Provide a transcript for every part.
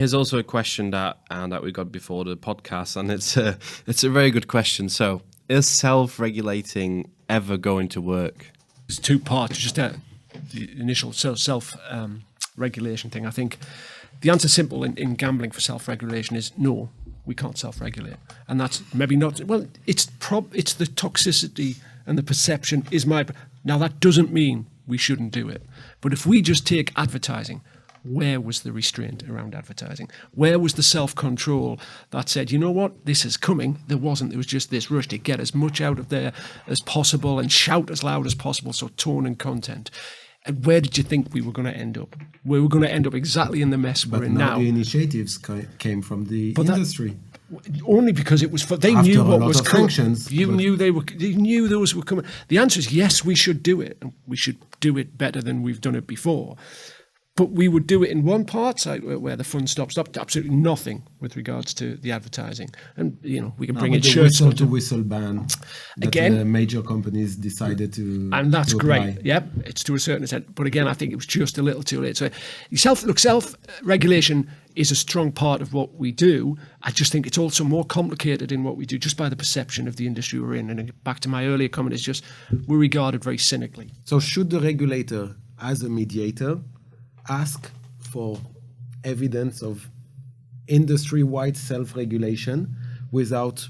Here's also a question that we got before the podcast, and it's a very good question. So, is self-regulating ever going to work? There's two parts. Just the initial self-regulation thing. I think the answer's simple in gambling for self-regulation is no. We can't self-regulate, and that's maybe not. Well, it's the toxicity and the perception is my. Now that doesn't mean we shouldn't do it, but if we just take advertising. Where was the restraint around advertising? Where was the self-control that said, you know what, this is coming? There wasn't. There was just this rush to get as much out of there as possible and shout as loud as possible, so tone and content. And where did you think we were going to end up? We were going to end up exactly in the mess we're in now. But the initiatives came from the industry. Only because it was they After knew what was coming. You knew those were coming. The answer is yes, we should do it, and we should do it better than we've done it before. But we would do it in one part where the fun stopped. Absolutely nothing with regards to the advertising. And, we can bring in shirts. Whistle ban that again, major companies decided to and that's to great. apply. Yep, it's to a certain extent. But again, I think it was just a little too late. So self-regulation is a strong part of what we do. I just think it's also more complicated in what we do just by the perception of the industry we're in. And back to my earlier comment, it's just we're regarded very cynically. So should the regulator, as a mediator, ask for evidence of industry-wide self-regulation without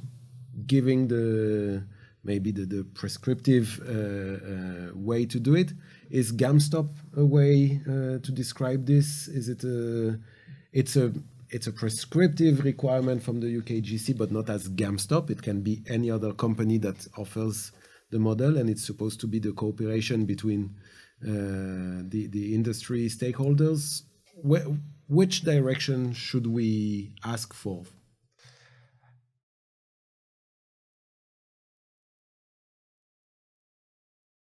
giving the prescriptive way to do it? Is GamStop a way to describe this? Is it it's a prescriptive requirement from the UKGC, but not as GamStop. It can be any other company that offers the model, and it's supposed to be the cooperation between the industry stakeholders. Which direction should we ask for?